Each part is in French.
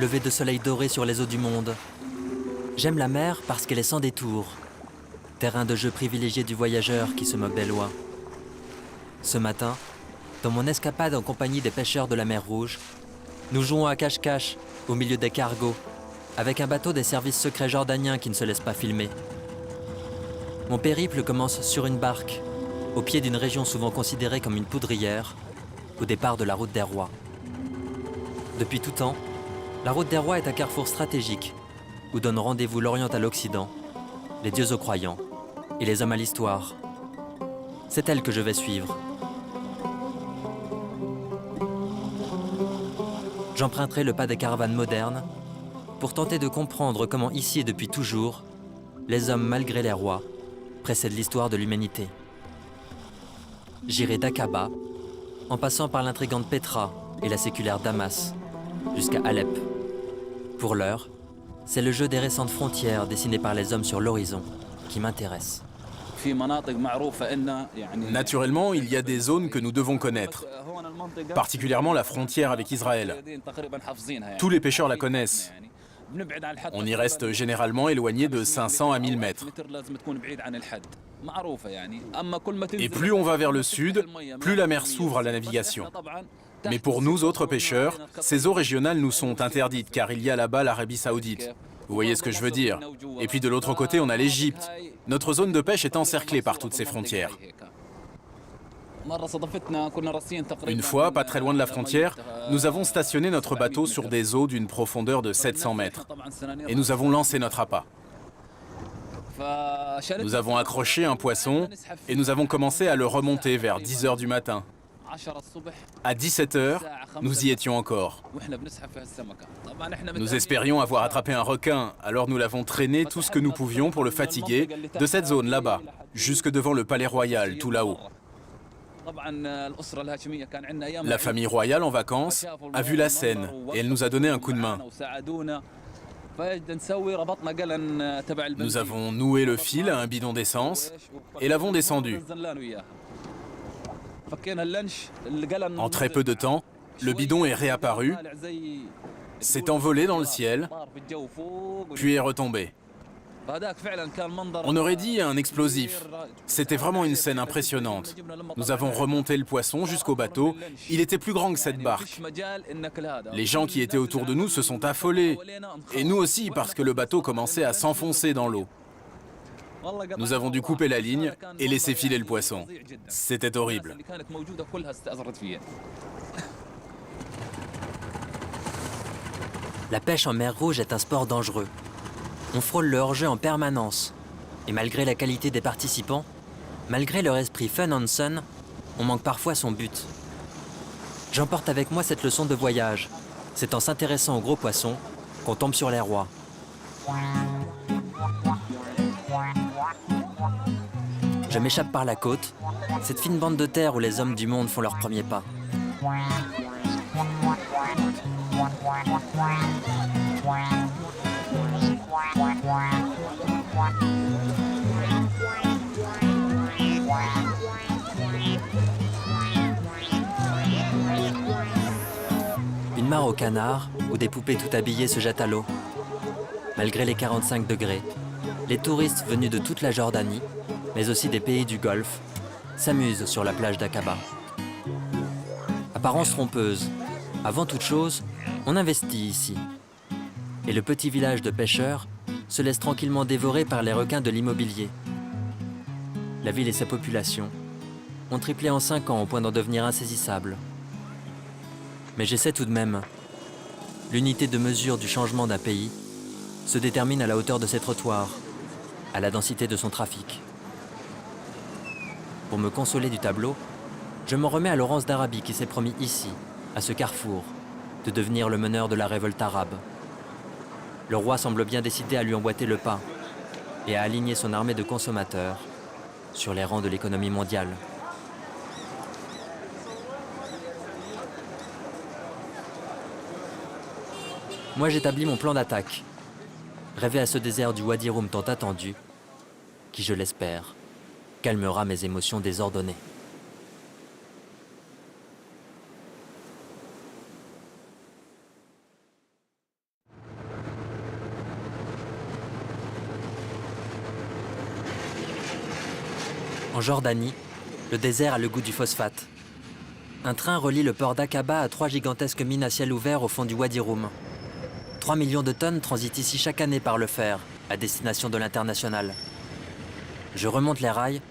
lever de soleil doré sur les eaux du monde. J'aime la mer parce qu'elle est sans détour, terrain de jeu privilégié du voyageur qui se moque des lois. Ce matin, dans mon escapade en compagnie des pêcheurs de la mer Rouge, nous jouons à cache-cache au milieu des cargos, avec un bateau des services secrets jordaniens qui ne se laisse pas filmer. Mon périple commence sur une barque, au pied d'une région souvent considérée comme une poudrière, au départ de la route des rois. Depuis tout temps, la route des rois est un carrefour stratégique, où donnent rendez-vous l'Orient à l'Occident, les dieux aux croyants et les hommes à l'histoire. C'est elle que je vais suivre. J'emprunterai le pas des caravanes modernes pour tenter de comprendre comment ici et depuis toujours, les hommes malgré les rois précèdent l'histoire de l'humanité. J'irai d'Aqaba, en passant par l'intrigante Pétra et la séculaire Damas, jusqu'à Alep. Pour l'heure, c'est le jeu des récentes frontières dessinées par les hommes sur l'horizon qui m'intéresse. Naturellement, il y a des zones que nous devons connaître, particulièrement la frontière avec Israël. Tous les pêcheurs la connaissent. On y reste généralement éloigné de 500 à 1000 mètres. Et plus on va vers le sud, plus la mer s'ouvre à la navigation. Mais pour nous autres pêcheurs, ces eaux régionales nous sont interdites car il y a là-bas l'Arabie Saoudite. Vous voyez ce que je veux dire? Et puis de l'autre côté, on a l'Égypte. Notre zone de pêche est encerclée par toutes ces frontières. Une fois, pas très loin de la frontière, nous avons stationné notre bateau sur des eaux d'une profondeur de 700 mètres. Et nous avons lancé notre appât. Nous avons accroché un poisson et nous avons commencé à le remonter vers 10 h du matin. À 17 h, nous y étions encore. Nous espérions avoir attrapé un requin, alors nous l'avons traîné tout ce que nous pouvions pour le fatiguer de cette zone là-bas, jusque devant le palais royal, tout là-haut. La famille royale en vacances a vu la scène et elle nous a donné un coup de main. Nous avons noué le fil à un bidon d'essence et l'avons descendu. En très peu de temps, le bidon est réapparu, s'est envolé dans le ciel, puis est retombé. On aurait dit un explosif. C'était vraiment une scène impressionnante. Nous avons remonté le poisson jusqu'au bateau. Il était plus grand que cette barque. Les gens qui étaient autour de nous se sont affolés. Et nous aussi, parce que le bateau commençait à s'enfoncer dans l'eau. Nous avons dû couper la ligne et laisser filer le poisson. C'était horrible. La pêche en mer Rouge est un sport dangereux. On frôle le hors-jeu en permanence. Et malgré la qualité des participants, malgré leur esprit fun and sun, on manque parfois son but. J'emporte avec moi cette leçon de voyage. C'est en s'intéressant aux gros poissons qu'on tombe sur les rois. Je m'échappe par la côte, cette fine bande de terre où les hommes du monde font leurs premiers pas. Une mare au canard, où des poupées tout habillées se jettent à l'eau. Malgré les 45 degrés, les touristes venus de toute la Jordanie, mais aussi des pays du Golfe, s'amusent sur la plage d'Aqaba. Apparence trompeuse, avant toute chose, on investit ici. Et le petit village de pêcheurs se laisse tranquillement dévorer par les requins de l'immobilier. La ville et sa population ont triplé en 5 ans au point d'en devenir insaisissables. Mais j'essaie tout de même. L'unité de mesure du changement d'un pays se détermine à la hauteur de ses trottoirs, à la densité de son trafic. Pour me consoler du tableau, je m'en remets à Laurence d'Arabie qui s'est promis ici, à ce carrefour, de devenir le meneur de la révolte arabe. Le roi semble bien décidé à lui emboîter le pas et à aligner son armée de consommateurs sur les rangs de l'économie mondiale. Moi, j'établis mon plan d'attaque. Rêver à ce désert du Wadi Rum tant attendu, qui, je l'espère, calmera mes émotions désordonnées. En Jordanie, le désert a le goût du phosphate. Un train relie le port d'Aqaba à 3 gigantesques mines à ciel ouvert au fond du Wadi Rum. 3 millions de tonnes transitent ici chaque année par le fer, à destination de l'international. Je remonte les rails,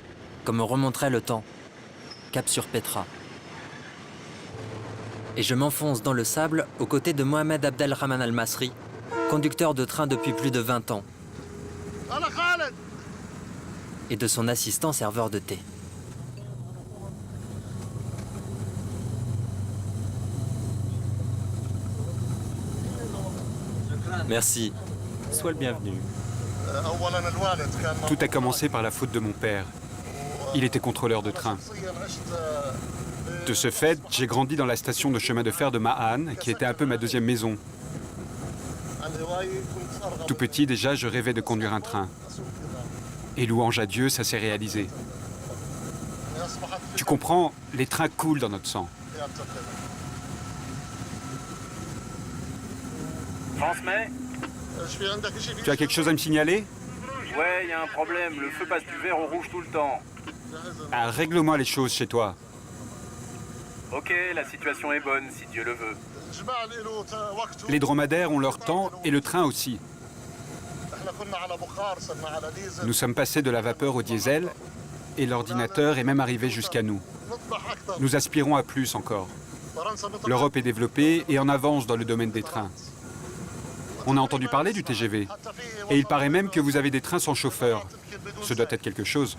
comme on remonterait le temps, cap sur Petra. Et je m'enfonce dans le sable aux côtés de Mohamed Abdelrahman Al-Masri, conducteur de train depuis plus de 20 ans, et de son assistant serveur de thé. Merci. Sois le bienvenu. Tout a commencé par la faute de mon père. Il était contrôleur de train. De ce fait, j'ai grandi dans la station de chemin de fer de Ma'an, qui était un peu ma deuxième maison. Tout petit, déjà, je rêvais de conduire un train. Et louange à Dieu, ça s'est réalisé. Tu comprends, les trains coulent dans notre sang. Transmets. Tu as quelque chose à me signaler? Ouais, il y a un problème. Le feu passe du vert au rouge tout le temps. Ah, règle-moi les choses chez toi. Ok, la situation est bonne, si Dieu le veut. Les dromadaires ont leur temps et le train aussi. Nous sommes passés de la vapeur au diesel et l'ordinateur est même arrivé jusqu'à nous. Nous aspirons à plus encore. L'Europe est développée et en avance dans le domaine des trains. On a entendu parler du TGV. Et il paraît même que vous avez des trains sans chauffeur. Ce doit être quelque chose.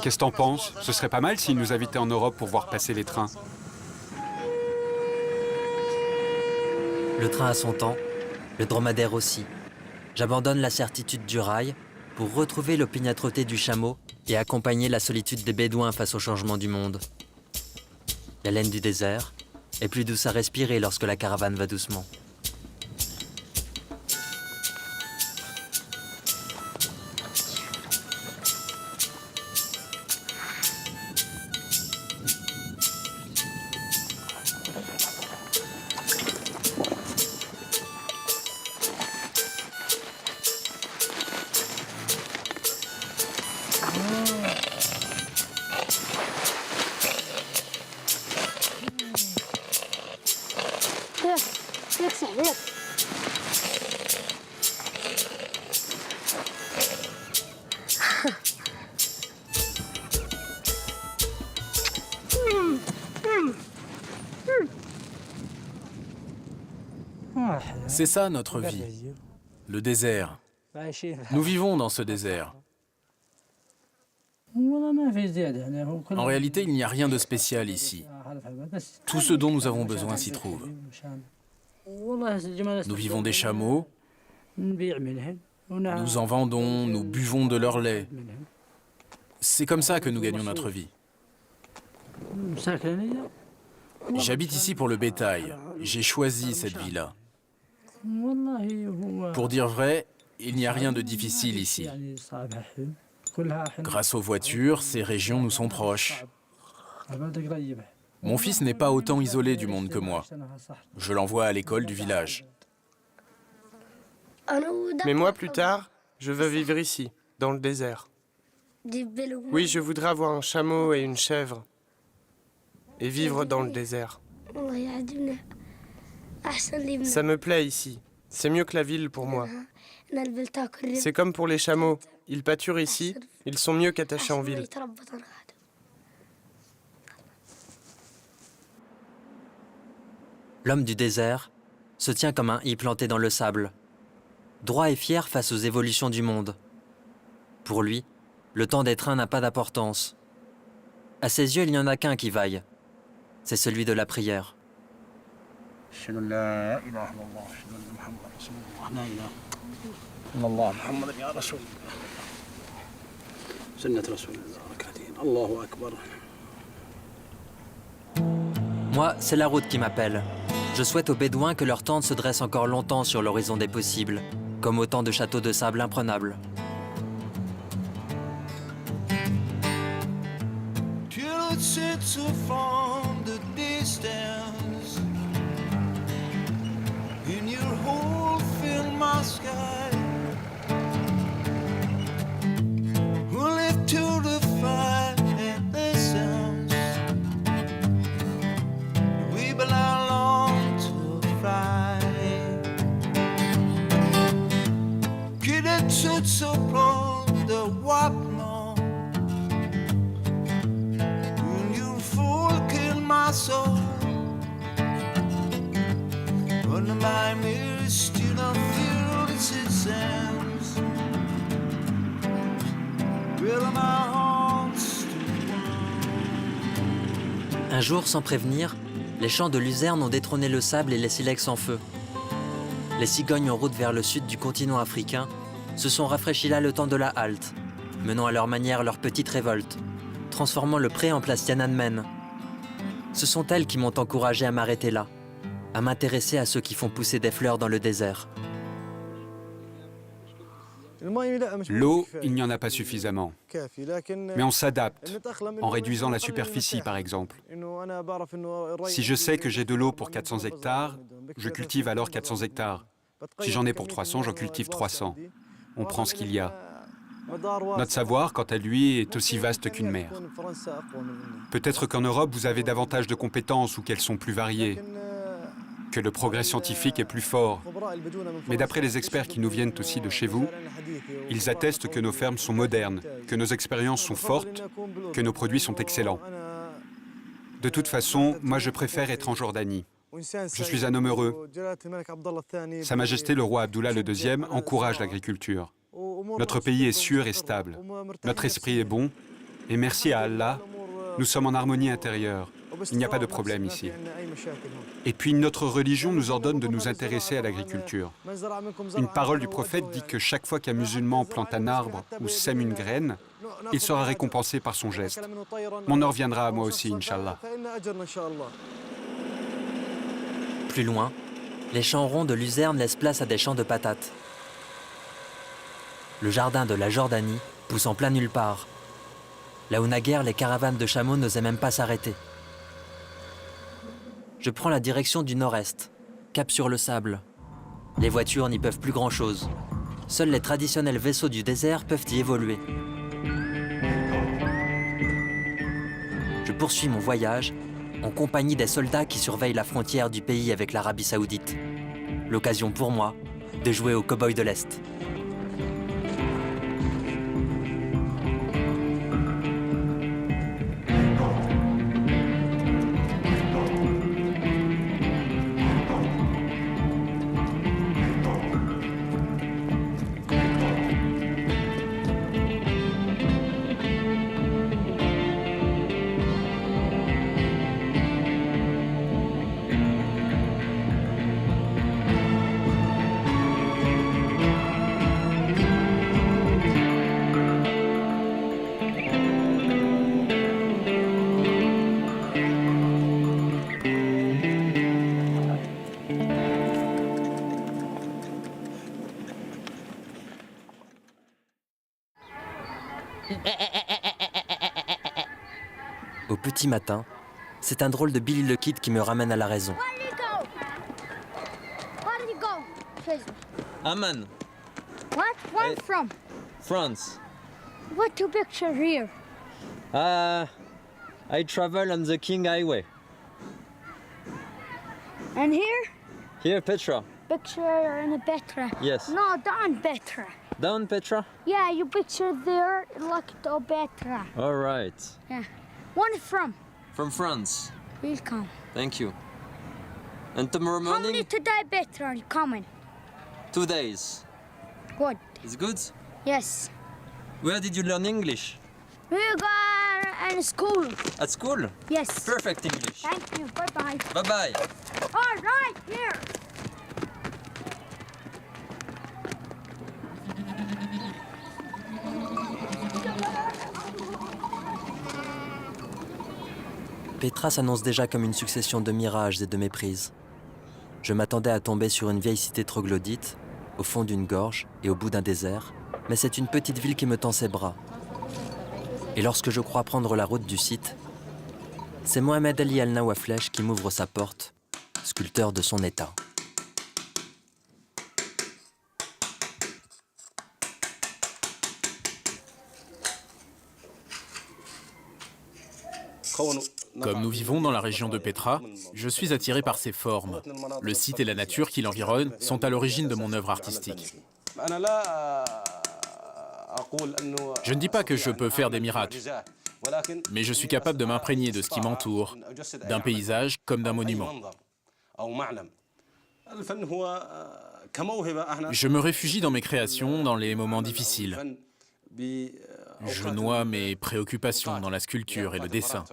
Qu'est-ce que t'en penses? Ce serait pas mal s'ils nous invitaient en Europe pour voir passer les trains. Le train a son temps, le dromadaire aussi. J'abandonne la certitude du rail pour retrouver l'opiniâtreté du chameau et accompagner la solitude des bédouins face au changement du monde. L'haleine du désert est plus douce à respirer lorsque la caravane va doucement. C'est ça notre vie, le désert. Nous vivons dans ce désert. En réalité, il n'y a rien de spécial ici. Tout ce dont nous avons besoin s'y trouve. Nous vivons des chameaux, nous en vendons, nous buvons de leur lait. C'est comme ça que nous gagnons notre vie. J'habite ici pour le bétail. J'ai choisi cette vie-là. Pour dire vrai, il n'y a rien de difficile ici. Grâce aux voitures, ces régions nous sont proches. Mon fils n'est pas autant isolé du monde que moi. Je l'envoie à l'école du village. Mais moi, plus tard, je veux vivre ici, dans le désert. Oui, je voudrais avoir un chameau et une chèvre. Et vivre dans le désert. Ça me plaît ici. C'est mieux que la ville pour moi. C'est comme pour les chameaux. Ils pâturent ici, ils sont mieux qu'attachés en ville. L'homme du désert se tient comme un i planté dans le sable, droit et fier face aux évolutions du monde. Pour lui, le temps des trains n'a pas d'importance. À ses yeux, il n'y en a qu'un qui vaille. C'est celui de la prière. Moi, c'est la route qui m'appelle. Je souhaite aux Bédouins que leur tente se dresse encore longtemps sur l'horizon des possibles, comme autant de châteaux de sable imprenables. We'll live to the fire. Un jour, sans prévenir, les champs de luzerne ont détrôné le sable et les silex en feu. Les cigognes en route vers le sud du continent africain se sont rafraîchies là le temps de la halte, menant à leur manière leur petite révolte, transformant le pré en place Tiananmen. Ce sont elles qui m'ont encouragé à m'arrêter là, à m'intéresser à ceux qui font pousser des fleurs dans le désert. L'eau, il n'y en a pas suffisamment. Mais on s'adapte, en réduisant la superficie par exemple. Si je sais que j'ai de l'eau pour 400 hectares, je cultive alors 400 hectares. Si j'en ai pour 300, j'en cultive 300. On prend ce qu'il y a. Notre savoir, quant à lui, est aussi vaste qu'une mer. Peut-être qu'en Europe, vous avez davantage de compétences ou qu'elles sont plus variées, que le progrès scientifique est plus fort. Mais d'après les experts qui nous viennent aussi de chez vous, ils attestent que nos fermes sont modernes, que nos expériences sont fortes, que nos produits sont excellents. De toute façon, moi je préfère être en Jordanie. Je suis un homme heureux. Sa Majesté le roi Abdullah II encourage l'agriculture. Notre pays est sûr et stable. Notre esprit est bon. Et merci à Allah, nous sommes en harmonie intérieure. Il n'y a pas de problème ici. Et puis notre religion nous ordonne de nous intéresser à l'agriculture. Une parole du prophète dit que chaque fois qu'un musulman plante un arbre ou sème une graine, il sera récompensé par son geste. Mon heure viendra à moi aussi, Inch'Allah. Plus loin, les champs ronds de luzerne laissent place à des champs de patates. Le jardin de la Jordanie pousse en plein nulle part. Là où naguère les caravanes de chameaux n'osaient même pas s'arrêter. Je prends la direction du nord-est, cap sur le sable. Les voitures n'y peuvent plus grand-chose. Seuls les traditionnels vaisseaux du désert peuvent y évoluer. Je poursuis mon voyage en compagnie des soldats qui surveillent la frontière du pays avec l'Arabie Saoudite. L'occasion pour moi de jouer au cow-boy de l'Est. Au petit matin, c'est un drôle de Billy the Kid qui me ramène à la raison. Amman. What? Where from? France. What to picture here? I travel on the King Highway. And here? Here, Petra. Picture in a Petra. Yes. No, down Petra. Down, Petra? Yeah, you picture there like to Petra. All right. Yeah. One from? From France. Welcome. Thank you. And tomorrow How morning? many today Petra are coming? 2 days. Good. It's good? Yes. Where did you learn English? We got in school. At school? Yes. Perfect English. Thank you. Bye-bye. Bye-bye. All right, here. Petra s'annonce déjà comme une succession de mirages et de méprises. Je m'attendais à tomber sur une vieille cité troglodyte, au fond d'une gorge et au bout d'un désert, mais c'est une petite ville qui me tend ses bras. Et lorsque je crois prendre la route du site, c'est Mohamed Ali Al-Nawaflesh qui m'ouvre sa porte, sculpteur de son état. Comme nous vivons dans la région de Petra, je suis attiré par ses formes. Le site et la nature qui l'environnent sont à l'origine de mon œuvre artistique. Je ne dis pas que je peux faire des miracles, mais je suis capable de m'imprégner de ce qui m'entoure, d'un paysage comme d'un monument. Je me réfugie dans mes créations dans les moments difficiles. Je noie mes préoccupations dans la sculpture et le dessin.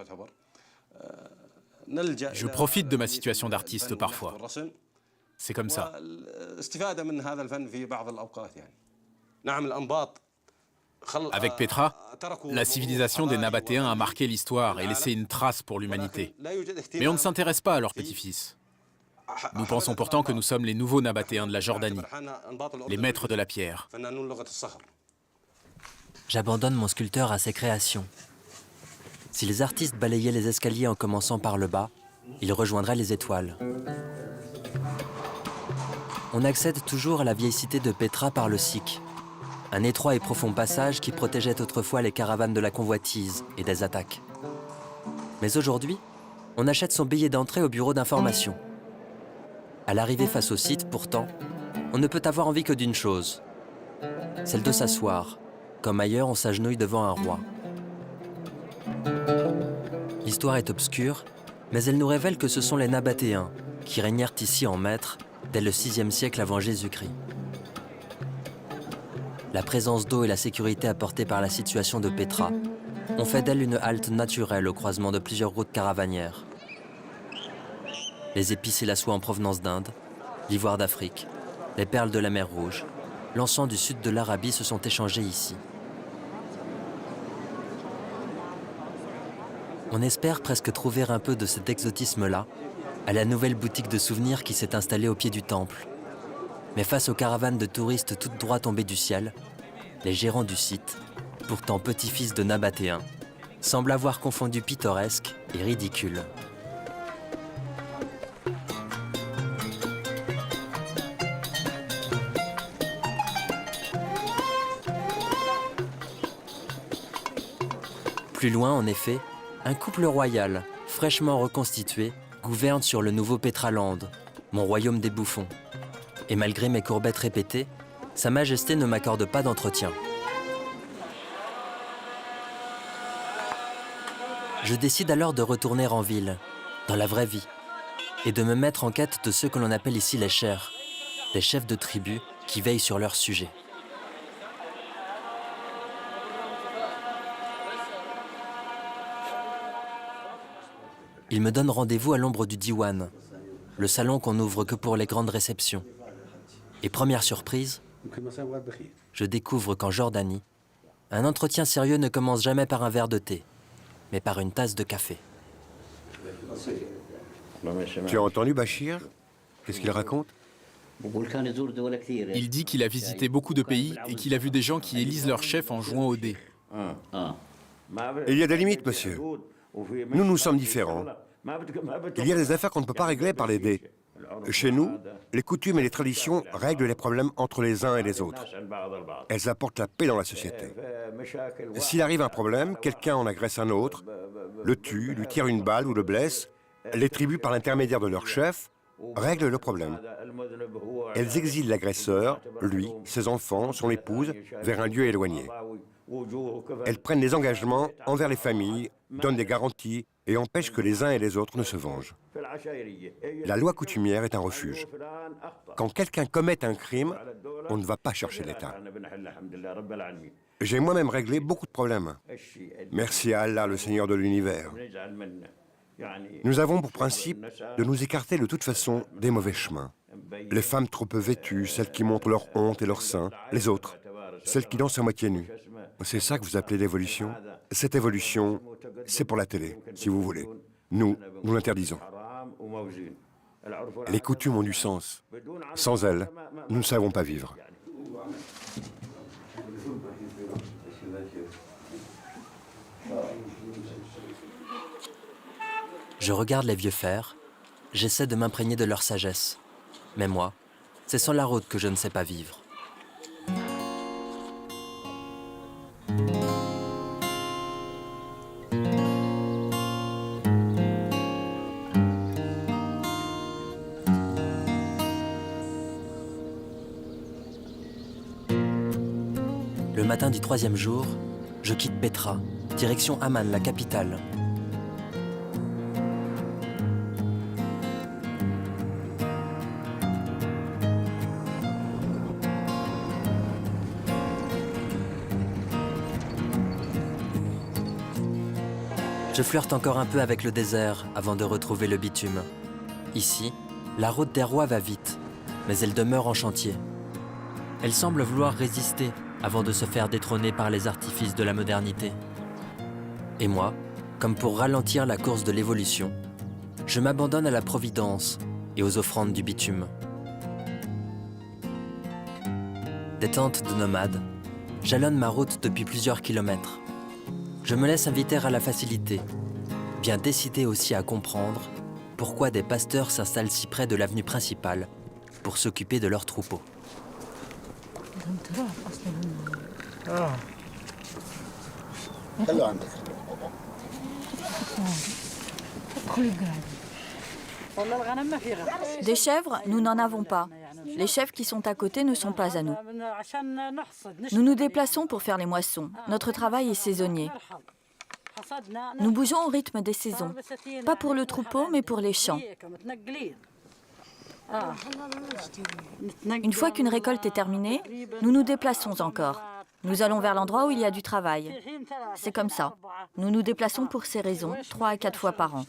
Je profite de ma situation d'artiste parfois. C'est comme ça. Avec Petra, la civilisation des Nabatéens a marqué l'histoire et laissé une trace pour l'humanité. Mais on ne s'intéresse pas à leurs petits-fils. Nous pensons pourtant que nous sommes les nouveaux Nabatéens de la Jordanie, les maîtres de la pierre. J'abandonne mon sculpteur à ses créations. Si les artistes balayaient les escaliers en commençant par le bas, ils rejoindraient les étoiles. On accède toujours à la vieille cité de Petra par le Siq, un étroit et profond passage qui protégeait autrefois les caravanes de la convoitise et des attaques. Mais aujourd'hui, on achète son billet d'entrée au bureau d'information. À l'arrivée face au site, pourtant, on ne peut avoir envie que d'une chose, celle de s'asseoir. Comme ailleurs, on s'agenouille devant un roi. L'histoire est obscure, mais elle nous révèle que ce sont les Nabatéens qui régnèrent ici en maîtres dès le VIe siècle avant Jésus-Christ. La présence d'eau et la sécurité apportée par la situation de Petra ont fait d'elle une halte naturelle au croisement de plusieurs routes caravanières. Les épices et la soie en provenance d'Inde, l'ivoire d'Afrique, les perles de la mer Rouge, l'encens du sud de l'Arabie se sont échangés ici. On espère presque trouver un peu de cet exotisme-là à la nouvelle boutique de souvenirs qui s'est installée au pied du temple. Mais face aux caravanes de touristes toutes droits tombées du ciel, les gérants du site, pourtant petits-fils de Nabatéens, semblent avoir confondu pittoresque et ridicule. Plus loin, en effet, un couple royal, fraîchement reconstitué, gouverne sur le nouveau Petraland, mon royaume des bouffons. Et malgré mes courbettes répétées, Sa Majesté ne m'accorde pas d'entretien. Je décide alors de retourner en ville, dans la vraie vie, et de me mettre en quête de ceux que l'on appelle ici les chers, des chefs de tribu qui veillent sur leur sujet. Ils me donnent rendez-vous à l'ombre du Diwan, le salon qu'on n'ouvre que pour les grandes réceptions. Et première surprise, je découvre qu'en Jordanie, un entretien sérieux ne commence jamais par un verre de thé, mais par une tasse de café. Tu as entendu Bachir? Qu'est-ce qu'il raconte? Il dit qu'il a visité beaucoup de pays et qu'il a vu des gens qui élisent leur chef en jouant au dé. Il y a des limites, monsieur. Nous sommes différents. Il y a des affaires qu'on ne peut pas régler par les dés. Chez nous, les coutumes et les traditions règlent les problèmes entre les uns et les autres. Elles apportent la paix dans la société. S'il arrive un problème, quelqu'un en agresse un autre, le tue, lui tire une balle ou le blesse, les tribus, par l'intermédiaire de leur chef, règlent le problème. Elles exilent l'agresseur, lui, ses enfants, son épouse, vers un lieu éloigné. Elles prennent des engagements envers les familles, donnent des garanties et empêchent que les uns et les autres ne se vengent. La loi coutumière est un refuge. Quand quelqu'un commet un crime, on ne va pas chercher l'État. J'ai moi-même réglé beaucoup de problèmes. Merci à Allah, le Seigneur de l'univers. Nous avons pour principe de nous écarter de toute façon des mauvais chemins. Les femmes trop peu vêtues, celles qui montrent leur honte et leur sein, les autres, celles qui dansent à moitié nues. C'est ça que vous appelez l'évolution? Cette évolution, c'est pour la télé, si vous voulez. Nous l'interdisons. Les coutumes ont du sens. Sans elles, nous ne savons pas vivre. Je regarde les vieux fers, j'essaie de m'imprégner de leur sagesse. Mais moi, c'est sans la route que je ne sais pas vivre. Le matin du 3e jour, je quitte Petra, direction Amman, la capitale. Je flirte encore un peu avec le désert avant de retrouver le bitume. Ici, la route des rois va vite, mais elle demeure en chantier. Elle semble vouloir résister avant de se faire détrôner par les artifices de la modernité. Et moi, comme pour ralentir la course de l'évolution, je m'abandonne à la providence et aux offrandes du bitume. Des tentes de nomades, jalonnent ma route depuis plusieurs kilomètres. Je me laisse inviter à la facilité, bien décidé aussi à comprendre pourquoi des pasteurs s'installent si près de l'avenue principale pour s'occuper de leurs troupeaux. Des chèvres, nous n'en avons pas. Les chèvres qui sont à côté ne sont pas à nous. Nous nous déplaçons pour faire les moissons. Notre travail est saisonnier. Nous bougeons au rythme des saisons. Pas pour le troupeau, mais pour les champs. Une fois qu'une récolte est terminée, nous nous déplaçons encore. Nous allons vers l'endroit où il y a du travail. C'est comme ça. Nous nous déplaçons pour ces raisons, 3 à 4 fois par an.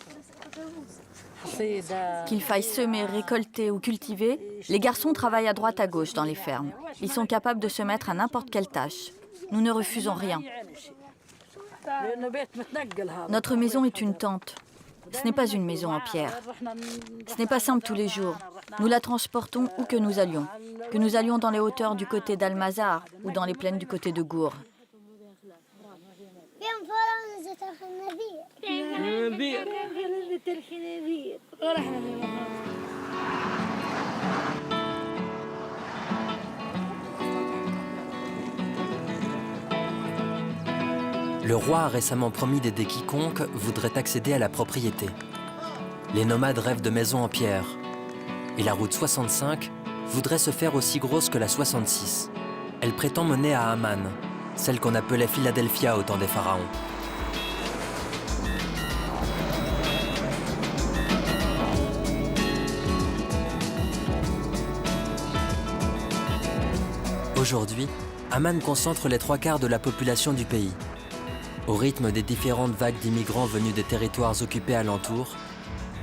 Qu'il faille semer, récolter ou cultiver, les garçons travaillent à droite à gauche dans les fermes. Ils sont capables de se mettre à n'importe quelle tâche. Nous ne refusons rien. Notre maison est une tente. Ce n'est pas une maison en pierre. Ce n'est pas simple tous les jours. Nous la transportons où que nous allions. Que nous allions dans les hauteurs du côté d'Al-Mazar ou dans les plaines du côté de Gour. Le roi a récemment promis d'aider quiconque voudrait accéder à la propriété. Les nomades rêvent de maisons en pierre. Et la route 65 voudrait se faire aussi grosse que la 66. Elle prétend mener à Amman, celle qu'on appelait Philadelphia au temps des pharaons. Aujourd'hui, Amman concentre les 3/4 de la population du pays. Au rythme des différentes vagues d'immigrants venus des territoires occupés alentour,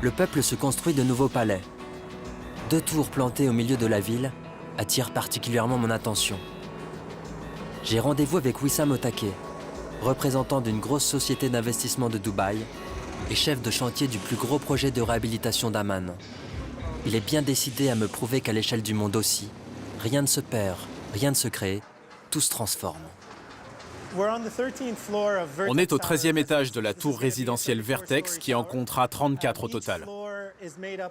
le peuple se construit de nouveaux palais. 2 tours plantées au milieu de la ville attirent particulièrement mon attention. J'ai rendez-vous avec Wissam Otake, représentant d'une grosse société d'investissement de Dubaï et chef de chantier du plus gros projet de réhabilitation d'Amman. Il est bien décidé à me prouver qu'à l'échelle du monde aussi, rien ne se perd, rien ne se crée, tout se transforme. On est au 13e étage de la tour résidentielle Vertex qui en comptera 34 au total.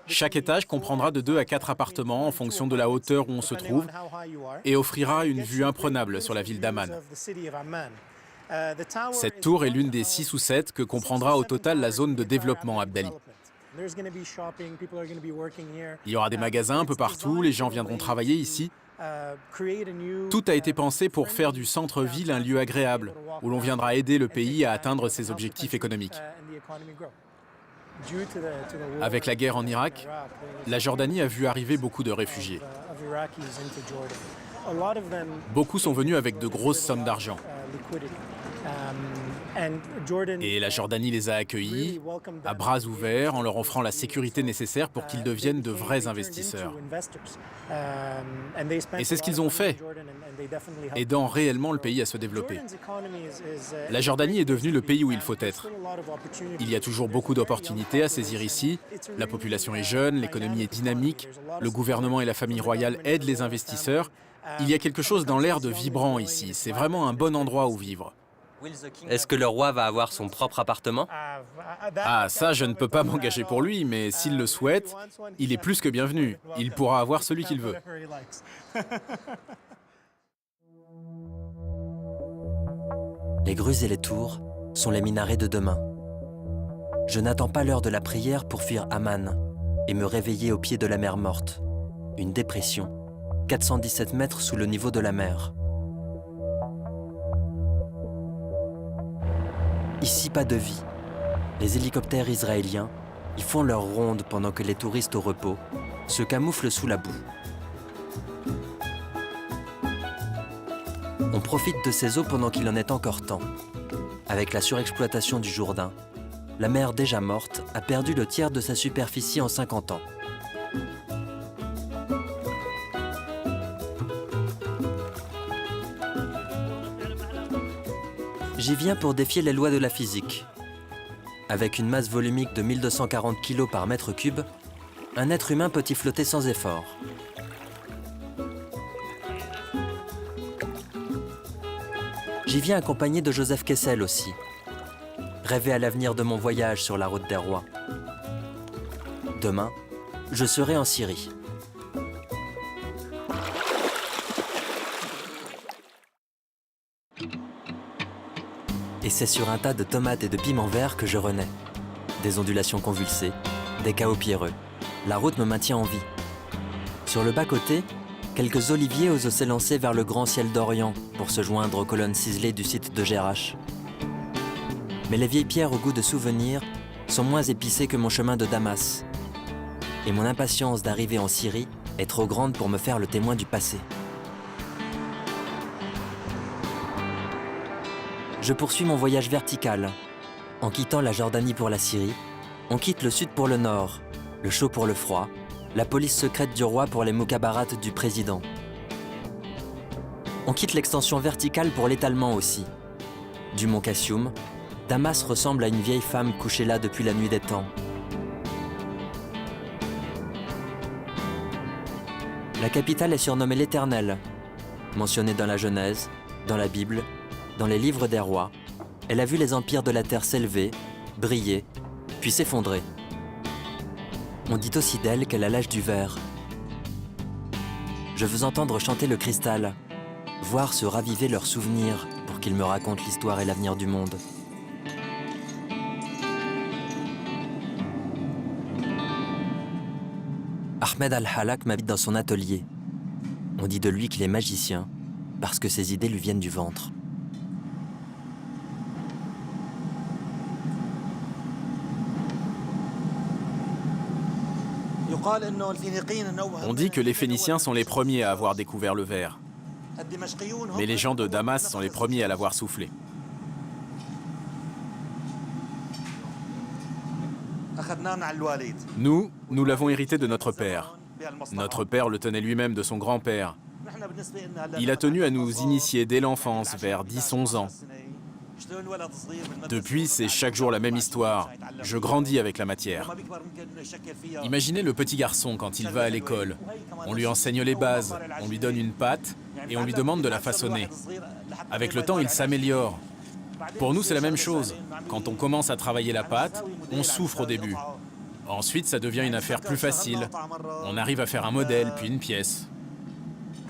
Chaque étage comprendra de 2 à 4 appartements en fonction de la hauteur où on se trouve et offrira une vue imprenable sur la ville d'Amman. Cette tour est l'une des 6 ou 7 que comprendra au total la zone de développement Abdali. Il y aura des magasins un peu partout, les gens viendront travailler ici. Tout a été pensé pour faire du centre-ville un lieu agréable, où l'on viendra aider le pays à atteindre ses objectifs économiques. Avec la guerre en Irak, la Jordanie a vu arriver beaucoup de réfugiés. Beaucoup sont venus avec de grosses sommes d'argent. Et la Jordanie les a accueillis à bras ouverts en leur offrant la sécurité nécessaire pour qu'ils deviennent de vrais investisseurs. Et c'est ce qu'ils ont fait, aidant réellement le pays à se développer. La Jordanie est devenue le pays où il faut être. Il y a toujours beaucoup d'opportunités à saisir ici. La population est jeune, l'économie est dynamique, le gouvernement et la famille royale aident les investisseurs. Il y a quelque chose dans l'air de vibrant ici. C'est vraiment un bon endroit où vivre. Est-ce que le roi va avoir son propre appartement? Ah, ça, je ne peux pas m'engager pour lui, mais s'il le souhaite, il est plus que bienvenu. Il pourra avoir celui qu'il veut. Les grues et les tours sont les minarets de demain. Je n'attends pas l'heure de la prière pour fuir Amman et me réveiller au pied de la mer Morte. Une dépression, 417 mètres sous le niveau de la mer. Ici, pas de vie. Les hélicoptères israéliens y font leur ronde pendant que les touristes au repos se camouflent sous la boue. On profite de ces eaux pendant qu'il en est encore temps. Avec la surexploitation du Jourdain, la mer déjà morte a perdu le tiers de sa superficie en 50 ans. J'y viens pour défier les lois de la physique. Avec une masse volumique de 1240 kg par mètre cube, un être humain peut y flotter sans effort. J'y viens accompagné de Joseph Kessel aussi. Rêver à l'avenir de mon voyage sur la route des rois. Demain, je serai en Syrie. Et c'est sur un tas de tomates et de piments verts que je renais. Des ondulations convulsées, des chaos pierreux. La route me maintient en vie. Sur le bas-côté, quelques oliviers osent s'élancer vers le grand ciel d'Orient pour se joindre aux colonnes ciselées du site de Jerash. Mais les vieilles pierres au goût de souvenir sont moins épicées que mon chemin de Damas. Et mon impatience d'arriver en Syrie est trop grande pour me faire le témoin du passé. Je poursuis mon voyage vertical. En quittant la Jordanie pour la Syrie, on quitte le sud pour le nord, le chaud pour le froid, la police secrète du roi pour les mukhabarates du président. On quitte l'extension verticale pour l'étalement aussi. Du mont Kassioum, Damas ressemble à une vieille femme couchée là depuis la nuit des temps. La capitale est surnommée l'Éternel, mentionnée dans la Genèse, dans la Bible, dans les livres des rois. Elle a vu les empires de la terre s'élever, briller, puis s'effondrer. On dit aussi d'elle qu'elle a l'âge du verre. Je veux entendre chanter le cristal, voir se raviver leurs souvenirs pour qu'ils me racontent l'histoire et l'avenir du monde. Ahmed Al-Halak m'habite dans son atelier. On dit de lui qu'il est magicien, parce que ses idées lui viennent du ventre. On dit que les Phéniciens sont les premiers à avoir découvert le verre. Mais les gens de Damas sont les premiers à l'avoir soufflé. Nous l'avons hérité de notre père. Notre père le tenait lui-même de son grand-père. Il a tenu à nous initier dès l'enfance, vers 10-11 ans. Depuis, c'est chaque jour la même histoire. Je grandis avec la matière. Imaginez le petit garçon quand il va à l'école. On lui enseigne les bases, on lui donne une pâte et on lui demande de la façonner. Avec le temps, il s'améliore. Pour nous, c'est la même chose. Quand on commence à travailler la pâte, on souffre au début. Ensuite, ça devient une affaire plus facile. On arrive à faire un modèle, puis une pièce.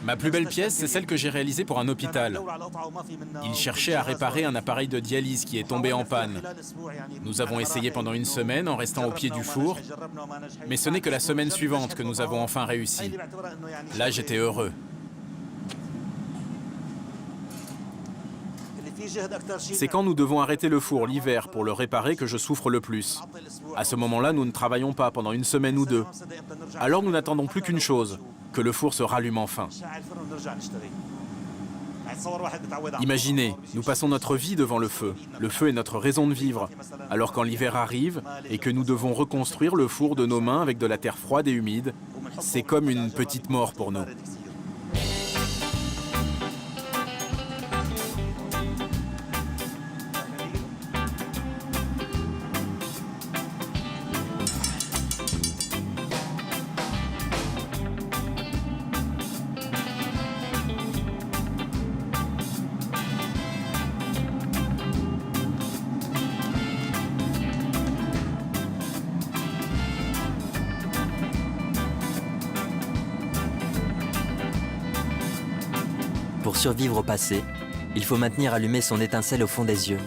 Ma plus belle pièce, c'est celle que j'ai réalisée pour un hôpital. Il cherchait à réparer un appareil de dialyse qui est tombé en panne. Nous avons essayé pendant une semaine en restant au pied du four, mais ce n'est que la semaine suivante que nous avons enfin réussi. Là, j'étais heureux. C'est quand nous devons arrêter le four l'hiver pour le réparer que je souffre le plus. À ce moment-là, nous ne travaillons pas pendant une semaine ou deux. Alors nous n'attendons plus qu'une chose, que le four se rallume enfin. Imaginez, nous passons notre vie devant le feu. Le feu est notre raison de vivre. Alors quand l'hiver arrive et que nous devons reconstruire le four de nos mains avec de la terre froide et humide, c'est comme une petite mort pour nous. Pour survivre au passé, il faut maintenir allumée son étincelle au fond des yeux.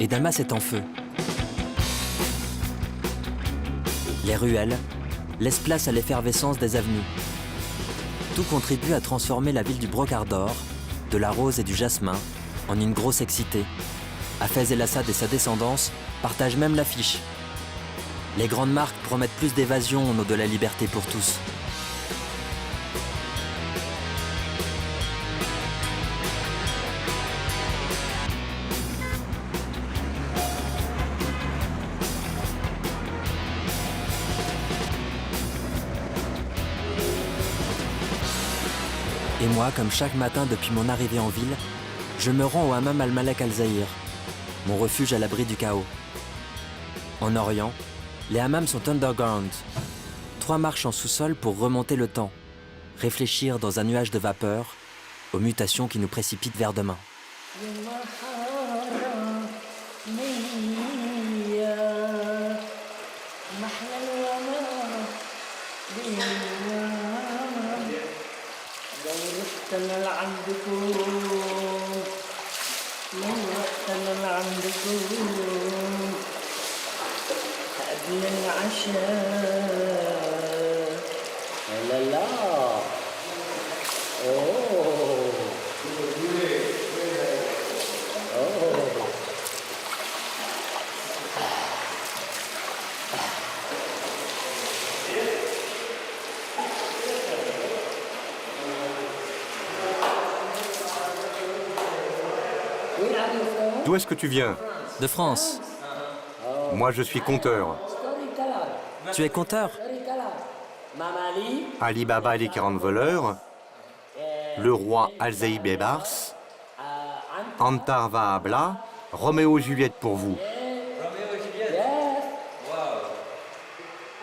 Et Damas est en feu. Les ruelles laissent place à l'effervescence des avenues. Tout contribue à transformer la ville du brocart d'or, de la rose et du jasmin, en une grosse excitée. Hafez El-Assad et sa descendance partagent même l'affiche. Les grandes marques promettent plus d'évasion au nom de la liberté pour tous. Et moi, comme chaque matin depuis mon arrivée en ville, je me rends au Hammam al-Malek al-Zahir, mon refuge à l'abri du chaos. En Orient, les hammams sont underground. 3 marches en sous-sol pour remonter le temps, réfléchir dans un nuage de vapeur aux mutations qui nous précipitent vers demain. D'où est-ce que tu viens? De France. Moi, je suis conteur. Tu es conteur? Ali Baba et les 40 voleurs, le roi Al-Zahir Bebars, Antar Vahabla, Roméo et Juliette pour vous.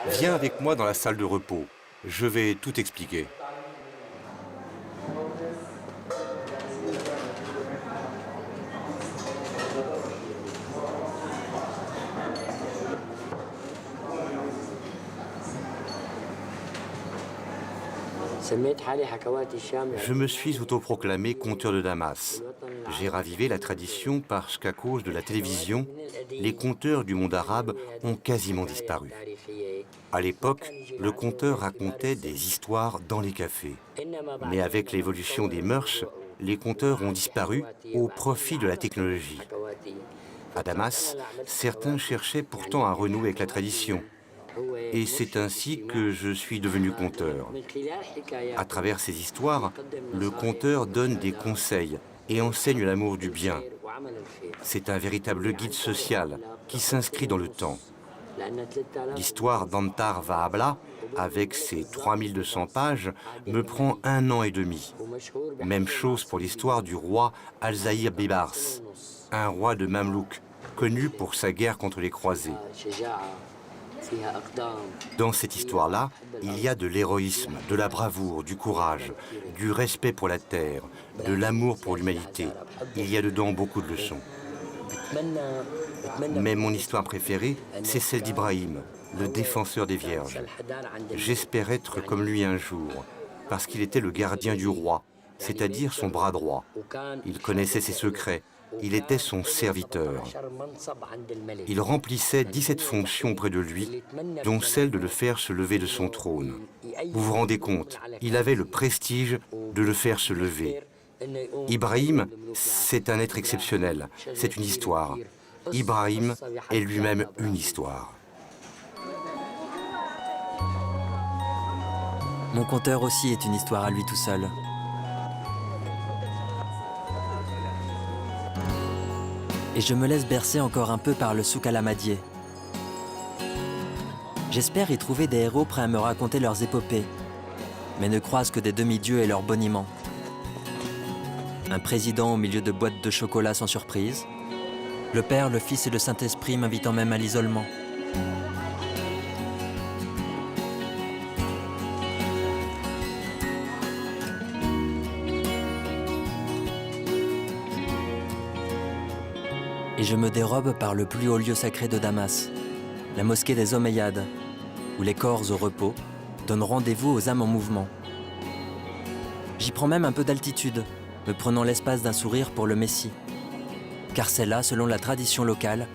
Viens avec moi dans la salle de repos. Je vais tout expliquer. Je me suis autoproclamé conteur de Damas. J'ai ravivé la tradition parce qu'à cause de la télévision, les conteurs du monde arabe ont quasiment disparu. À l'époque, le conteur racontait des histoires dans les cafés. Mais avec l'évolution des mœurs, les conteurs ont disparu au profit de la technologie. À Damas, certains cherchaient pourtant à renouer avec la tradition. Et c'est ainsi que je suis devenu conteur. À travers ces histoires, le conteur donne des conseils et enseigne l'amour du bien. C'est un véritable guide social qui s'inscrit dans le temps. L'histoire d'Antar Vahabla, avec ses 3200 pages, me prend 1 an et demi. Même chose pour l'histoire du roi Al-Zahir Bebars, un roi de Mamelouk, connu pour sa guerre contre les croisés. Dans cette histoire-là, il y a de l'héroïsme, de la bravoure, du courage, du respect pour la terre, de l'amour pour l'humanité. Il y a dedans beaucoup de leçons. Mais mon histoire préférée, c'est celle d'Ibrahim, le défenseur des vierges. J'espère être comme lui un jour, parce qu'il était le gardien du roi, c'est-à-dire son bras droit. Il connaissait ses secrets. Il était son serviteur. Il remplissait 17 fonctions près de lui, dont celle de le faire se lever de son trône. Vous vous rendez compte, il avait le prestige de le faire se lever. Ibrahim, c'est un être exceptionnel, c'est une histoire. Ibrahim est lui-même une histoire. Mon conteur aussi est une histoire à lui tout seul. Et je me laisse bercer encore un peu par le souk al-Ahmadieh. J'espère y trouver des héros prêts à me raconter leurs épopées, mais ne croise que des demi-dieux et leurs boniments. Un président au milieu de boîtes de chocolat sans surprise, le Père, le Fils et le Saint-Esprit m'invitant même à l'isolement. Et je me dérobe par le plus haut lieu sacré de Damas, la mosquée des Omeyyades, où les corps au repos donnent rendez-vous aux âmes en mouvement. J'y prends même un peu d'altitude, me prenant l'espace d'un sourire pour le Messie. Car c'est là, selon la tradition locale,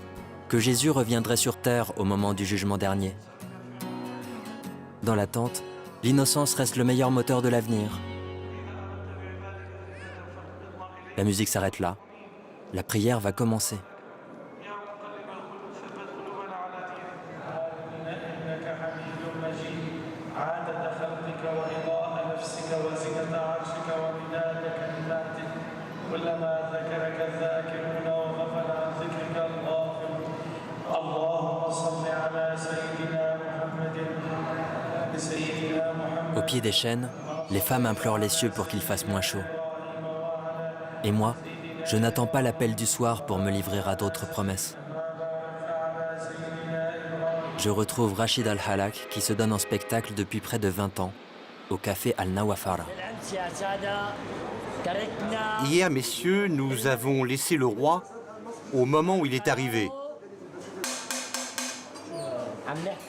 que Jésus reviendrait sur terre au moment du jugement dernier. Dans l'attente, l'innocence reste le meilleur moteur de l'avenir. La musique s'arrête là, la prière va commencer. Au pied des chênes, Les femmes implorent les cieux pour qu'il fasse moins chaud. Et moi, je n'attends pas l'appel du soir pour me livrer à d'autres promesses. Je retrouve Rachid Al-Halak qui se donne en spectacle depuis près de 20 ans au café Al-Nawafara. Hier, messieurs, nous avons laissé le roi au moment où il est arrivé.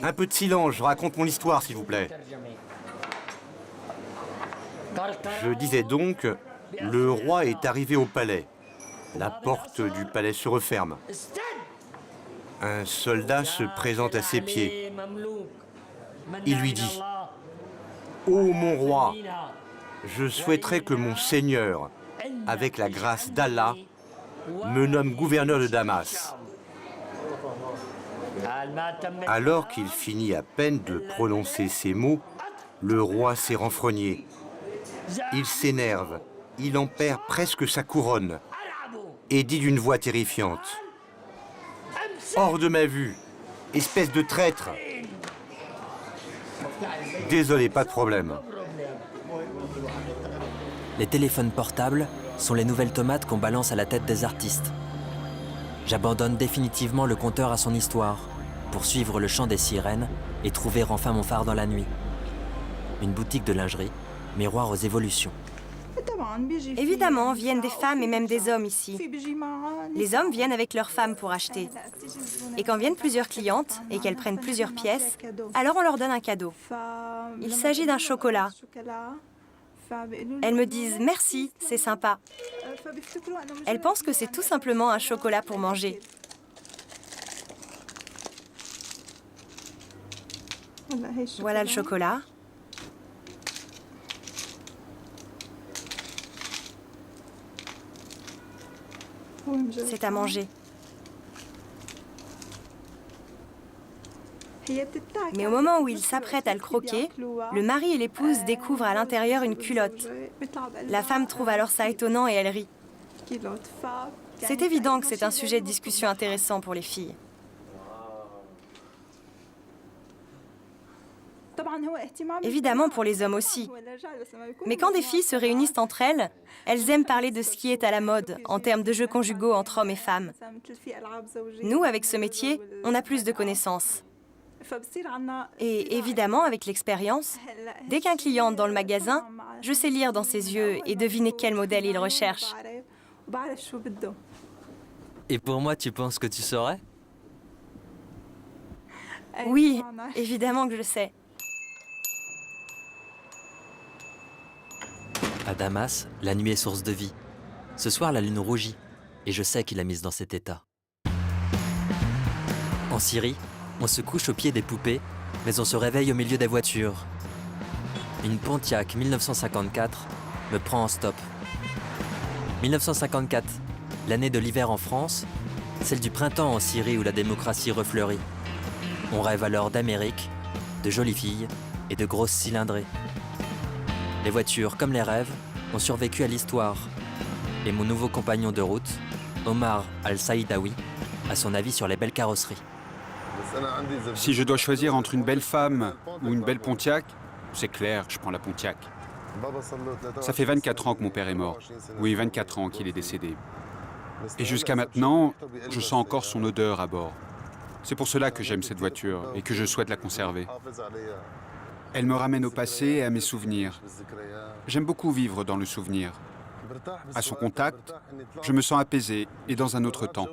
Un peu de silence, je raconte mon histoire, s'il vous plaît. Je disais donc, le roi est arrivé au palais. La porte du palais se referme. Un soldat se présente à ses pieds. Il lui dit « Ô mon roi, je souhaiterais que mon Seigneur, avec la grâce d'Allah, me nomme gouverneur de Damas. » Alors qu'il finit à peine de prononcer ces mots, le roi s'est renfrogné. Il s'énerve, il en perd presque sa couronne et dit d'une voix terrifiante « Hors de ma vue, espèce de traître !» Désolé, pas de problème. Les téléphones portables sont les nouvelles tomates qu'on balance à la tête des artistes. J'abandonne définitivement le conteur à son histoire pour suivre le chant des sirènes et trouver enfin mon phare dans la nuit. Une boutique de lingerie, miroir aux évolutions. Évidemment, viennent des femmes et même des hommes ici. Les hommes viennent avec leurs femmes pour acheter. Et quand viennent plusieurs clientes et qu'elles prennent plusieurs pièces, alors on leur donne un cadeau. Il s'agit d'un chocolat. Elles me disent « Merci, c'est sympa ». Elles pensent que c'est tout simplement un chocolat pour manger. Voilà le chocolat. C'est à manger. Mais au moment où ils s'apprêtent à le croquer, le mari et l'épouse découvrent à l'intérieur une culotte. La femme trouve alors ça étonnant et elle rit. C'est évident que c'est un sujet de discussion intéressant pour les filles. Évidemment pour les hommes aussi. Mais quand des filles se réunissent entre elles, elles aiment parler de ce qui est à la mode en termes de jeux conjugaux entre hommes et femmes. Nous, avec ce métier, on a plus de connaissances. Et évidemment, avec l'expérience, dès qu'un client entre dans le magasin, je sais lire dans ses yeux et deviner quel modèle il recherche. Et pour moi, tu penses que tu saurais? Oui, évidemment que je sais. À Damas, la nuit est source de vie. Ce soir, la lune rougit, et je sais qu'il a mise dans cet état. En Syrie, on se couche au pied des poupées, mais on se réveille au milieu des voitures. Une Pontiac 1954 me prend en stop. 1954, l'année de l'hiver en France, celle du printemps en Syrie où la démocratie refleurit. On rêve alors d'Amérique, de jolies filles et de grosses cylindrées. Les voitures, comme les rêves, ont survécu à l'histoire. Et mon nouveau compagnon de route, Omar Al-Saïdawi, a son avis sur les belles carrosseries. Si je dois choisir entre une belle femme ou une belle Pontiac, c'est clair, je prends la Pontiac. Ça fait 24 ans que mon père est mort. Oui, 24 ans qu'il est décédé. Et jusqu'à maintenant, je sens encore son odeur à bord. C'est pour cela que j'aime cette voiture et que je souhaite la conserver. Elle me ramène au passé et à mes souvenirs. J'aime beaucoup vivre dans le souvenir. À son contact, je me sens apaisé et dans un autre temps.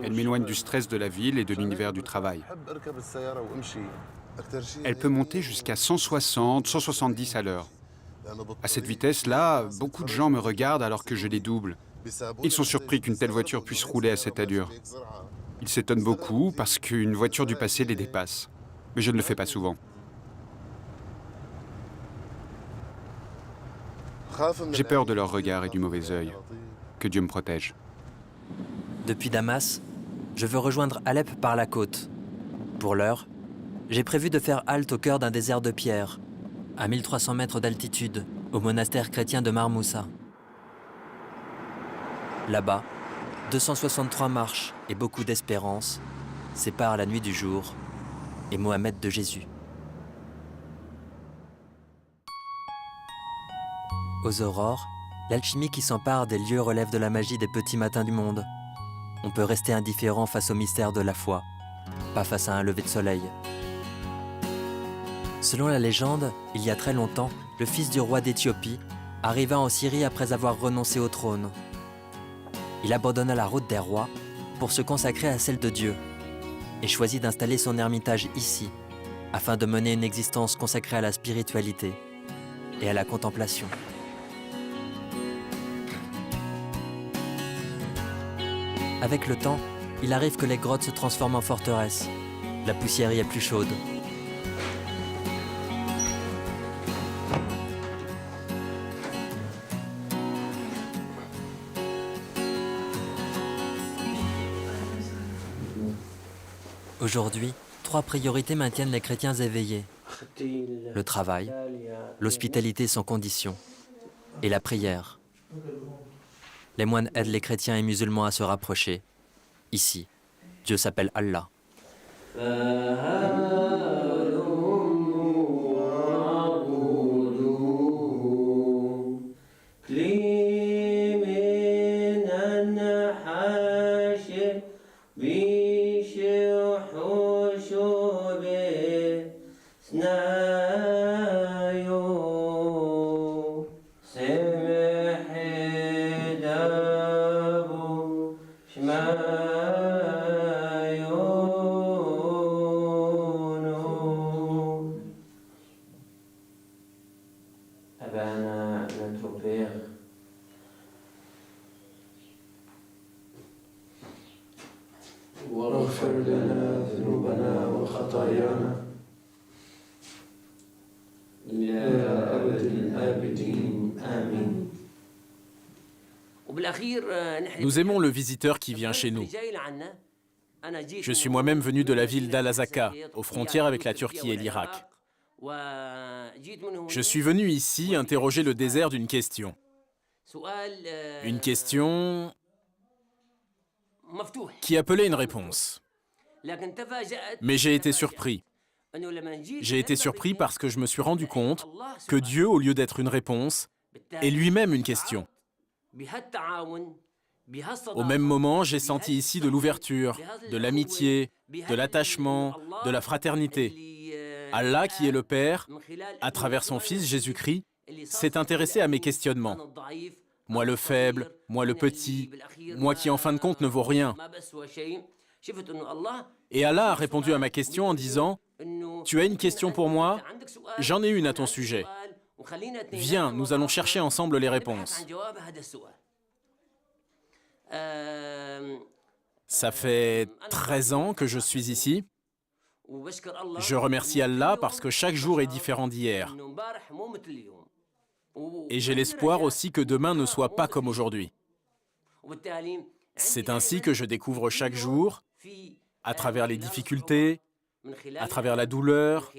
Elle m'éloigne du stress de la ville et de l'univers du travail. Elle peut monter jusqu'à 160, 170 à l'heure. À cette vitesse-là, beaucoup de gens me regardent alors que je les double. Ils sont surpris qu'une telle voiture puisse rouler à cette allure. Ils s'étonnent beaucoup parce qu'une voiture du passé les dépasse. Mais je ne le fais pas souvent. J'ai peur de leur regard et du mauvais œil. Que Dieu me protège. Depuis Damas, je veux rejoindre Alep par la côte. Pour l'heure, j'ai prévu de faire halte au cœur d'un désert de pierre, à 1300 mètres d'altitude, au monastère chrétien de Marmoussa. Là-bas, 263 marches et beaucoup d'espérance séparent la nuit du jour et Mohamed de Jésus. Aux aurores, l'alchimie qui s'empare des lieux relève de la magie des petits matins du monde. On peut rester indifférent face au mystère de la foi, pas face à un lever de soleil. Selon la légende, il y a très longtemps, le fils du roi d'Éthiopie arriva en Syrie après avoir renoncé au trône. Il abandonna la route des rois pour se consacrer à celle de Dieu et choisit d'installer son ermitage ici afin de mener une existence consacrée à la spiritualité et à la contemplation. Avec le temps, il arrive que les grottes se transforment en forteresses. La poussière y est plus chaude. Aujourd'hui, 3 priorités maintiennent les chrétiens éveillés. Le travail, l'hospitalité sans condition et la prière. Les moines aident les chrétiens et musulmans à se rapprocher. Ici, Dieu s'appelle Allah. Nous aimons le visiteur qui vient chez nous. Je suis moi-même venu de la ville d'Al-Azaka, aux frontières avec la Turquie et l'Irak. Je suis venu ici interroger le désert d'une question. Une question qui appelait une réponse. Mais j'ai été surpris. J'ai été surpris parce que je me suis rendu compte que Dieu, au lieu d'être une réponse, est lui-même une question. Au même moment, j'ai senti ici de l'ouverture, de l'amitié, de l'attachement, de la fraternité. Allah, qui est le Père, à travers son Fils Jésus-Christ, s'est intéressé à mes questionnements. Moi le faible, moi le petit, moi qui en fin de compte ne vaux rien. Et Allah a répondu à ma question en disant « Tu as une question pour moi? J'en ai une à ton sujet. Viens, nous allons chercher ensemble les réponses. » Ça fait 13 ans que je suis ici. Je remercie Allah parce que chaque jour est différent d'hier. Et j'ai l'espoir aussi que demain ne soit pas comme aujourd'hui. C'est ainsi que je découvre chaque jour, à travers les difficultés, à travers la douleur,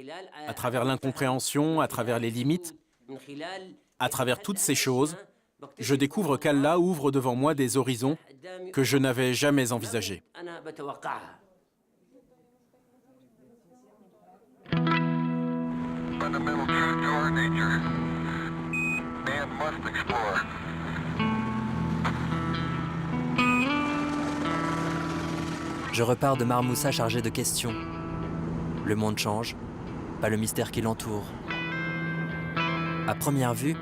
à travers l'incompréhension, à travers les limites, à travers toutes ces choses, je découvre qu'Allah ouvre devant moi des horizons que je n'avais jamais envisagés. Je repars de Marmoussa chargé de questions. Le monde change, pas le mystère qui l'entoure. À première vue,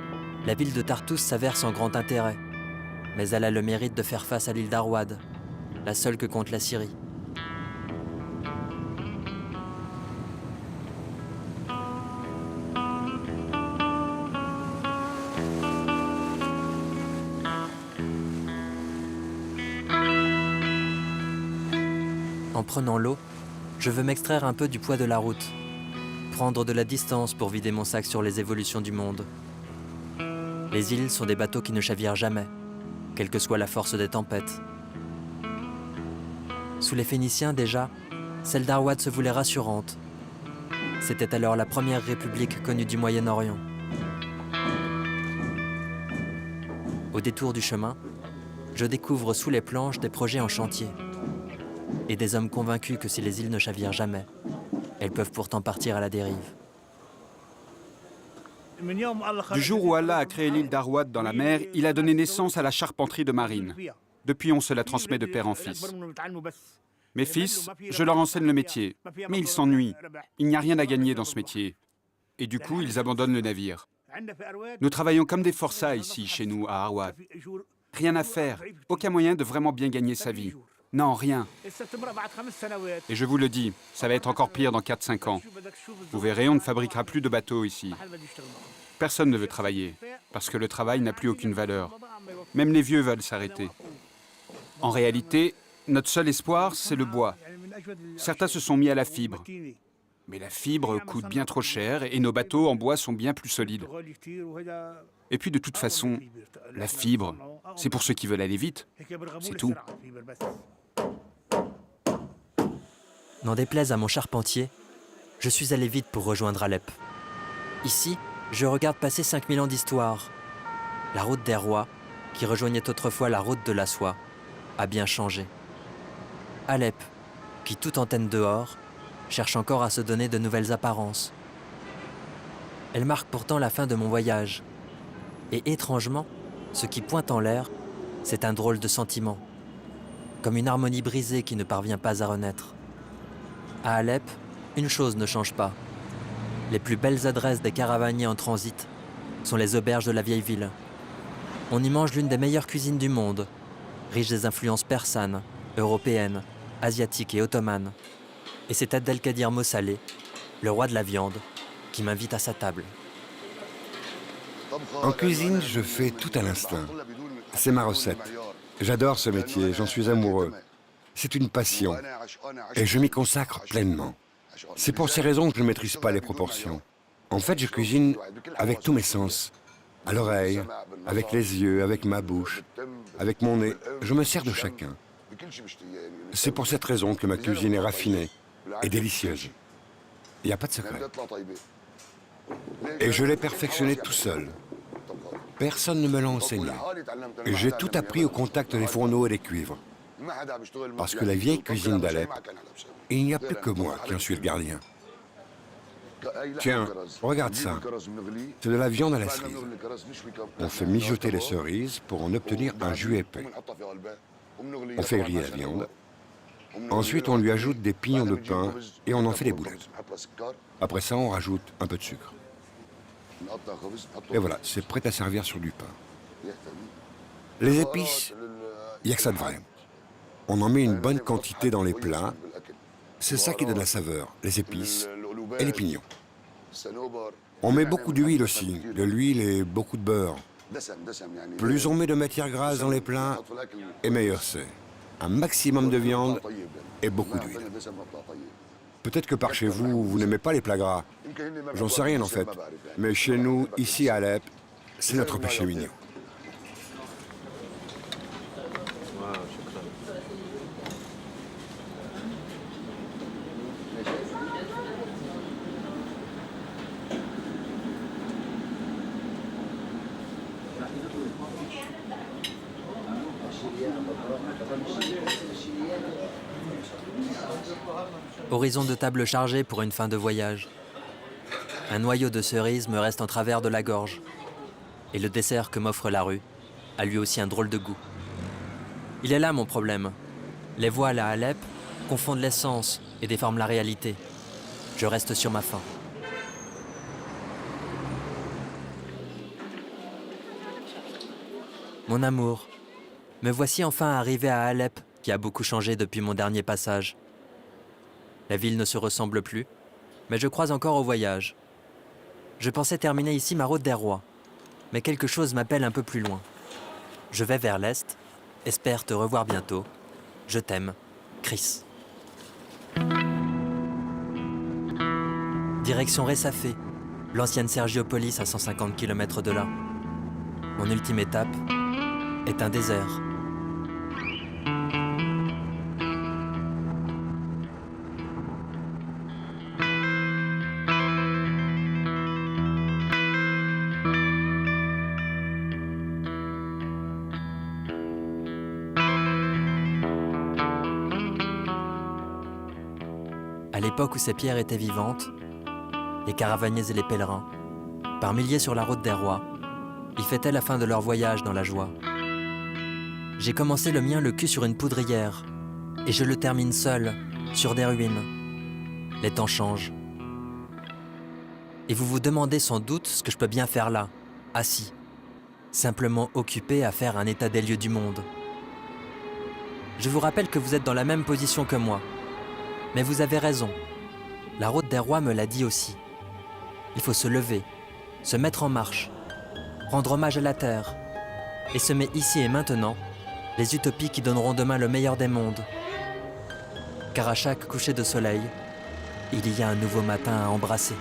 la ville de Tartous s'avère sans grand intérêt, mais elle a le mérite de faire face à l'île d'Arwad, la seule que compte la Syrie. En prenant l'eau, je veux m'extraire un peu du poids de la route, prendre de la distance pour vider mon sac sur les évolutions du monde. Les îles sont des bateaux qui ne chavirent jamais, quelle que soit la force des tempêtes. Sous les Phéniciens déjà, celle d'Arwad se voulait rassurante. C'était alors la première république connue du Moyen-Orient. Au détour du chemin, je découvre sous les planches des projets en chantier et des hommes convaincus que si les îles ne chavirent jamais, elles peuvent pourtant partir à la dérive. Du jour où Allah a créé l'île d'Arwad dans la mer, il a donné naissance à la charpenterie de marine. Depuis, on se la transmet de père en fils. Mes fils, je leur enseigne le métier, mais ils s'ennuient. Il n'y a rien à gagner dans ce métier. Et du coup, ils abandonnent le navire. Nous travaillons comme des forçats ici, chez nous, à Arwad. Rien à faire, aucun moyen de vraiment bien gagner sa vie. Non, rien. Et je vous le dis, ça va être encore pire dans 4-5 ans. Vous verrez, on ne fabriquera plus de bateaux ici. Personne ne veut travailler, parce que le travail n'a plus aucune valeur. Même les vieux veulent s'arrêter. En réalité, notre seul espoir, c'est le bois. Certains se sont mis à la fibre. Mais la fibre coûte bien trop cher et nos bateaux en bois sont bien plus solides. Et puis de toute façon, la fibre, c'est pour ceux qui veulent aller vite. C'est tout. N'en déplaise à mon charpentier, je suis allé vite pour rejoindre Alep. Ici, je regarde passer 5000 ans d'histoire. La route des rois, qui rejoignait autrefois la route de la soie, a bien changé. Alep, qui toute antenne dehors, cherche encore à se donner de nouvelles apparences. Elle marque pourtant la fin de mon voyage. Et étrangement, ce qui pointe en l'air, c'est un drôle de sentiment. Comme une harmonie brisée qui ne parvient pas à renaître. À Alep, une chose ne change pas. Les plus belles adresses des caravaniers en transit sont les auberges de la vieille ville. On y mange l'une des meilleures cuisines du monde, riche des influences persanes, européennes, asiatiques et ottomanes. Et c'est Abdelkadir Mossaleh, le roi de la viande, qui m'invite à sa table. En cuisine, je fais tout à l'instinct. C'est ma recette. J'adore ce métier, j'en suis amoureux. C'est une passion. Et je m'y consacre pleinement. C'est pour ces raisons que je ne maîtrise pas les proportions. En fait, je cuisine avec tous mes sens. À l'oreille, avec les yeux, avec ma bouche, avec mon nez. Je me sers de chacun. C'est pour cette raison que ma cuisine est raffinée et délicieuse. Il n'y a pas de secret. Et je l'ai perfectionnée tout seul. Personne ne me l'a enseigné. J'ai tout appris au contact des fourneaux et des cuivres. Parce que la vieille cuisine d'Alep, il n'y a plus que moi qui en suis le gardien. Tiens, regarde ça. C'est de la viande à la cerise. On fait mijoter les cerises pour en obtenir un jus épais. On fait griller la viande. Ensuite, on lui ajoute des pignons de pain et on en fait des boulettes. Après ça, on rajoute un peu de sucre. Et voilà, c'est prêt à servir sur du pain. Les épices, il n'y a que ça de vrai. On en met une bonne quantité dans les plats. C'est ça qui donne la saveur, les épices et les pignons. On met beaucoup d'huile aussi, de l'huile et beaucoup de beurre. Plus on met de matière grasse dans les plats, et meilleur c'est. Un maximum de viande et beaucoup d'huile. Peut-être que par chez vous, vous n'aimez pas les plats gras. J'en sais rien en fait. Mais chez nous, ici à Alep, c'est notre péché mignon. Horizon de table chargée pour une fin de voyage. Un noyau de cerise me reste en travers de la gorge. Et le dessert que m'offre la rue a lui aussi un drôle de goût. Il est là mon problème. Les voiles à Alep confondent l'essence et déforment la réalité. Je reste sur ma faim. Mon amour, me voici enfin arrivé à Alep, qui a beaucoup changé depuis mon dernier passage. La ville ne se ressemble plus, mais je crois encore au voyage. Je pensais terminer ici ma route des rois, mais quelque chose m'appelle un peu plus loin. Je vais vers l'est, espère te revoir bientôt. Je t'aime, Chris. Direction Ressafé, l'ancienne Sergiopolis à 150 km de là. Mon ultime étape est un désert. À l'époque où ces pierres étaient vivantes, les caravaniers et les pèlerins Par milliers sur la route des rois, ils fêtaient la fin de leur voyage dans la joie. J'ai commencé le mien le cul sur une poudrière, et je le termine seul, sur des ruines. Les temps changent. Et vous vous demandez sans doute ce que je peux bien faire là, assis, simplement occupé à faire un état des lieux du monde. Je vous rappelle que vous êtes dans la même position que moi. Mais vous avez raison. La route des rois me l'a dit aussi. Il faut se lever, se mettre en marche, rendre hommage à la terre, et semer ici et maintenant les utopies qui donneront demain le meilleur des mondes. Car à chaque coucher de soleil, il y a un nouveau matin à embrasser.